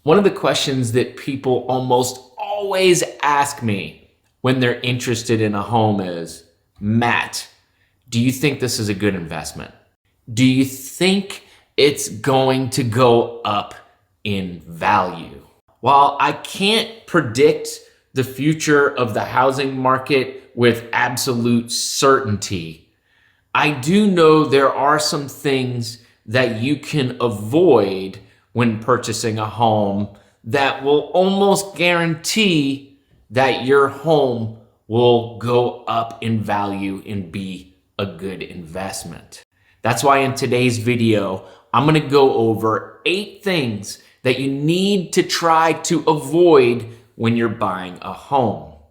One of the questions that people almost always ask me when they're interested in a home is, Matt, do you think this is a good investment? Do you think it's going to go up in value? While I can't predict the future of the housing market with absolute certainty, I do know there are some things that you can avoid when purchasing a home that will almost guarantee that your home will go up in value and be a good investment. That's why in today's video, I'm going to go over 8 things that you need to try to avoid when you're buying a home. All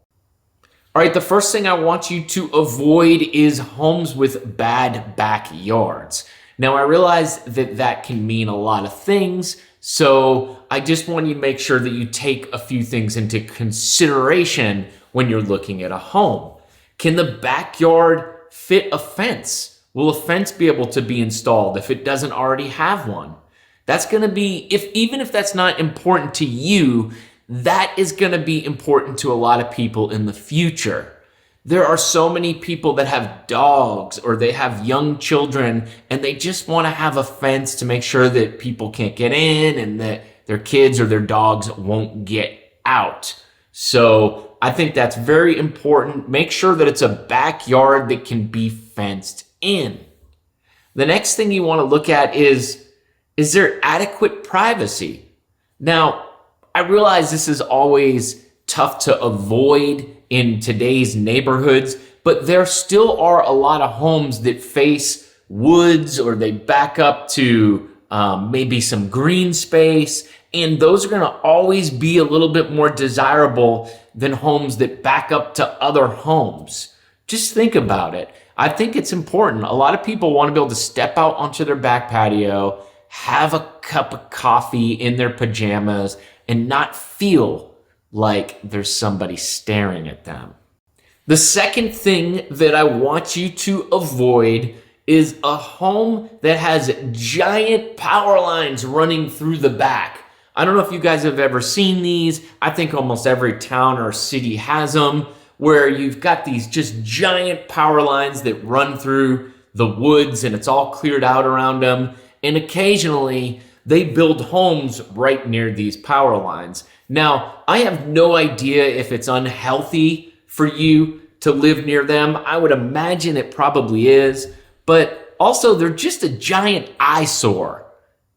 right, the first thing I want you to avoid is homes with bad backyards. Now, I realize that that can mean a lot of things, so I just want you to make sure that you take a few things into consideration when you're looking at a home. Can the backyard fit a fence? Will a fence be able to be installed if it doesn't already have one? That's going to be, even if that's not important to you, that is going to be important to a lot of people in the future. There are so many people that have dogs or they have young children and they just want to have a fence to make sure that people can't get in and that their kids or their dogs won't get out. So I think that's very important. Make sure that it's a backyard that can be fenced in. The next thing you want to look at is there adequate privacy? Now, I realize this is always tough to avoid in today's neighborhoods, but there still are a lot of homes that face woods or they back up to maybe some green space, and those are going to always be a little bit more desirable than homes that back up to other homes. Just think about it. I think it's important. A lot of people want to be able to step out onto their back patio, have a cup of coffee in their pajamas, and not feel like there's somebody staring at them. The second thing that I want you to avoid is a home that has giant power lines running through the back. I don't know if you guys have ever seen these. I think almost every town or city has them, where you've got these just giant power lines that run through the woods and it's all cleared out around them. And occasionally they build homes right near these power lines. Now, I have no idea if it's unhealthy for you to live near them. I would imagine it probably is, but also they're just a giant eyesore.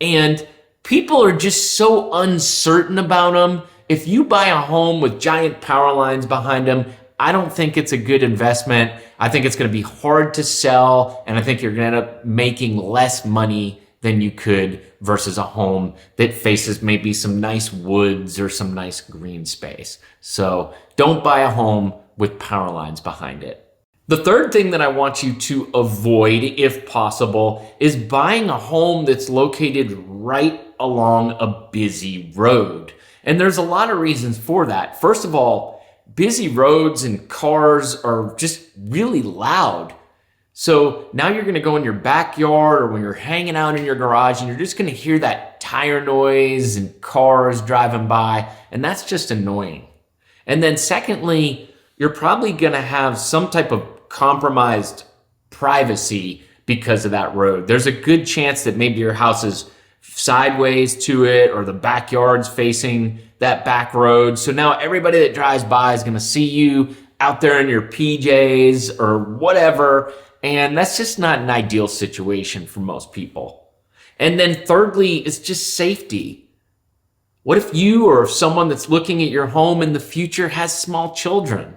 And people are just so uncertain about them. If you buy a home with giant power lines behind them, I don't think it's a good investment. I think it's going to be hard to sell, and I think you're going to end up making less money than you could versus a home that faces maybe some nice woods or some nice green space. So don't buy a home with power lines behind it. The third thing that I want you to avoid, if possible, is buying a home that's located right along a busy road. And there's a lot of reasons for that. First of all, busy roads and cars are just really loud. So now you're going to go in your backyard or when you're hanging out in your garage and you're just going to hear that tire noise and cars driving by, and that's just annoying. And then secondly, you're probably going to have some type of compromised privacy because of that road. There's a good chance that maybe your house is sideways to it or the backyard's facing that back road. So now everybody that drives by is going to see you out there in your PJs or whatever. And that's just not an ideal situation for most people. And then thirdly, it's just safety. What if you or if someone that's looking at your home in the future has small children?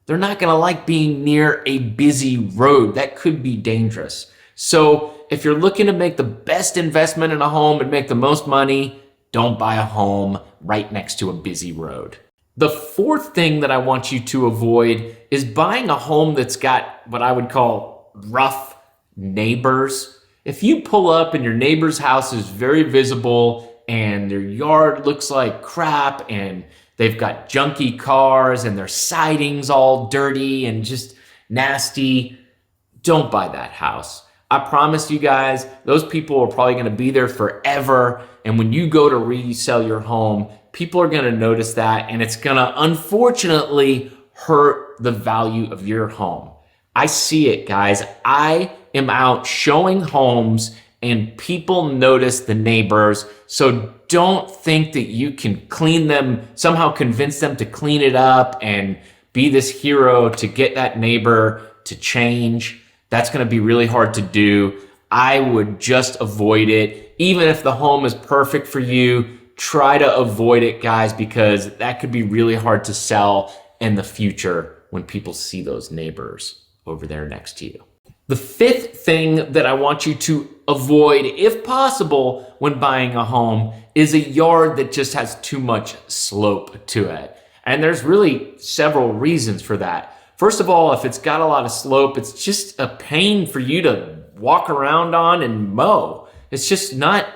They're not going to like being near a busy road. That could be dangerous. So if you're looking to make the best investment in a home and make the most money, don't buy a home right next to a busy road. The fourth thing that I want you to avoid is buying a home that's got what I would call rough neighbors. If you pull up and your neighbor's house is very visible and their yard looks like crap and they've got junky cars and their siding's all dirty and just nasty, don't buy that house. I promise you guys, those people are probably going to be there forever. And when you go to resell your home, people are going to notice that, and it's going to unfortunately hurt the value of your home. I see it, guys. I am out showing homes and people notice the neighbors. So don't think that you can clean them, somehow convince them to clean it up and be this hero to get that neighbor to change. That's going to be really hard to do. I would just avoid it. Even if the home is perfect for you, try to avoid it, guys, because that could be really hard to sell in the future when people see those neighbors over there next to you. The fifth thing that I want you to avoid, if possible, when buying a home is a yard that just has too much slope to it. And there's really several reasons for that. First of all, if it's got a lot of slope, it's just a pain for you to walk around on and mow. It's just not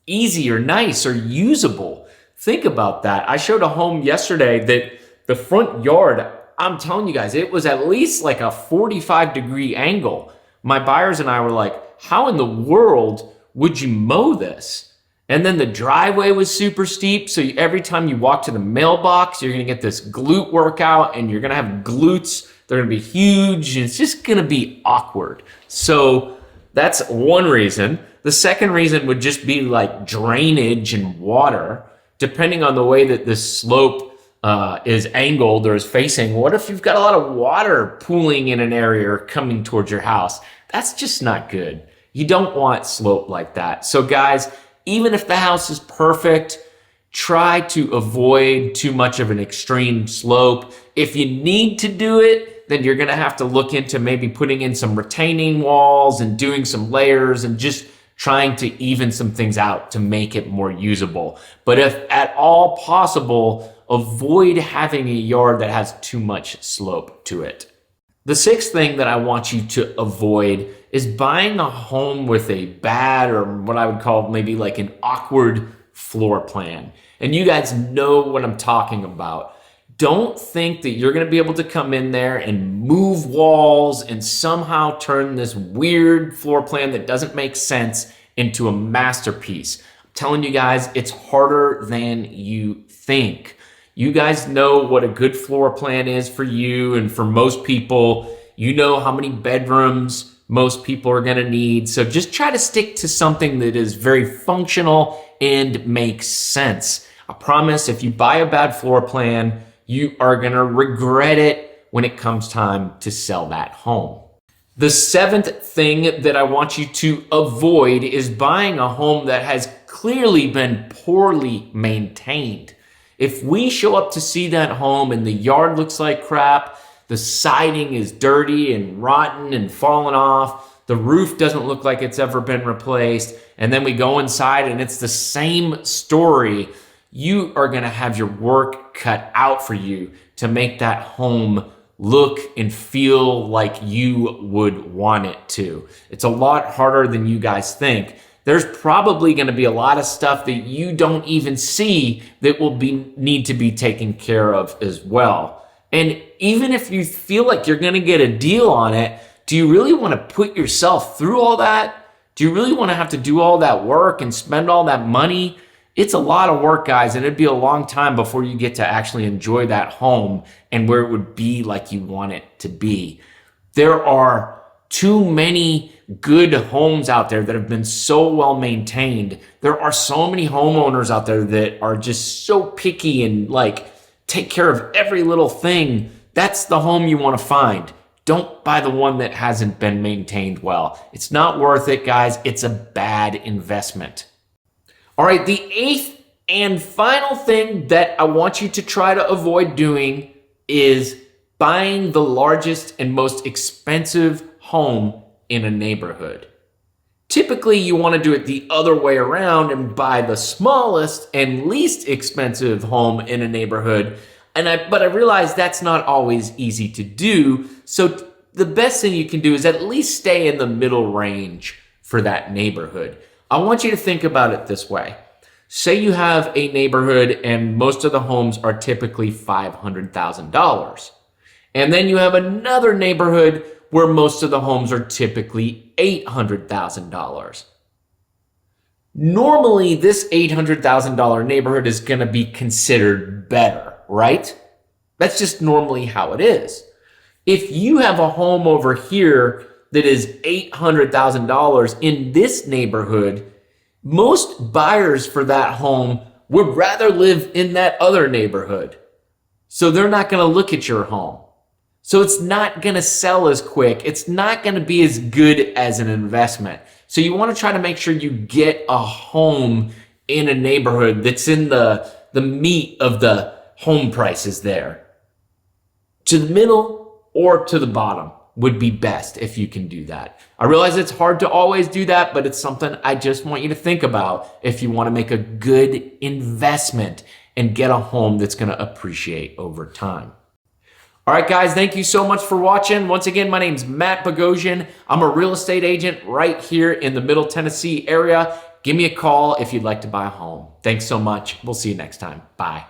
easy or nice or usable. Think about that. I showed a home yesterday that the front yard, I'm telling you guys, it was at least like a 45-degree angle. My buyers and I were like, how in the world would you mow this? And then the driveway was super steep. So every time you walk to the mailbox, you're going to get this glute workout and you're going to have glutes. They're going to be huge and it's just going to be awkward. So that's one reason. The second reason would just be like drainage and water. Depending on the way that this slope is angled or is facing, what if you've got a lot of water pooling in an area or coming towards your house? That's just not good. You don't want slope like that. So guys, even if the house is perfect, try to avoid too much of an extreme slope. If you need to do it, then you're gonna have to look into maybe putting in some retaining walls and doing some layers and just trying to even some things out to make it more usable. But if at all possible, avoid having a yard that has too much slope to it. The sixth thing that I want you to avoid is buying a home with a bad, or what I would call maybe like an awkward floor plan. And you guys know what I'm talking about. Don't think that you're going to be able to come in there and move walls and somehow turn this weird floor plan that doesn't make sense into a masterpiece. I'm telling you guys, it's harder than you think. You guys know what a good floor plan is for you and for most people. You know how many bedrooms most people are going to need. So just try to stick to something that is very functional and makes sense. I promise if you buy a bad floor plan, you are going to regret it when it comes time to sell that home. The seventh thing that I want you to avoid is buying a home that has clearly been poorly maintained. If we show up to see that home and the yard looks like crap, the siding is dirty and rotten and fallen off, the roof doesn't look like it's ever been replaced, and then we go inside and it's the same story, you are going to have your work cut out for you to make that home look and feel like you would want it to. It's a lot harder than you guys think. There's probably going to be a lot of stuff that you don't even see that will need to be taken care of as well. And even if you feel like you're going to get a deal on it, do you really want to put yourself through all that? Do you really want to have to do all that work and spend all that money? It's a lot of work, guys, and it'd be a long time before you get to actually enjoy that home and where it would be like you want it to be. There are too many good homes out there that have been so well maintained. There are so many homeowners out there that are just so picky and like take care of every little thing. That's the home you want to find. Don't buy the one that hasn't been maintained well. It's not worth it, guys. It's a bad investment. All right, the eighth and final thing that I want you to try to avoid doing is buying the largest and most expensive home in a neighborhood. Typically, you want to do it the other way around and buy the smallest and least expensive home in a neighborhood. But I realize that's not always easy to do. So the best thing you can do is at least stay in the middle range for that neighborhood. I want you to think about it this way. Say you have a neighborhood and most of the homes are typically $500,000. And then you have another neighborhood where most of the homes are typically $800,000. Normally, this $800,000 neighborhood is going to be considered better, right? That's just normally how it is. If you have a home over here that is $800,000 in this neighborhood, most buyers for that home would rather live in that other neighborhood. So they're not going to look at your home. So it's not going to sell as quick. It's not going to be as good as an investment. So you want to try to make sure you get a home in a neighborhood that's in the meat of the home prices there. To the middle or to the bottom would be best if you can do that. I realize it's hard to always do that, but it's something I just want you to think about if you want to make a good investment and get a home that's going to appreciate over time. All right, guys, thank you so much for watching. Once again, my name's Matt Bogosian. I'm a real estate agent right here in the Middle Tennessee area. Give me a call if you'd like to buy a home. Thanks so much. We'll see you next time. Bye.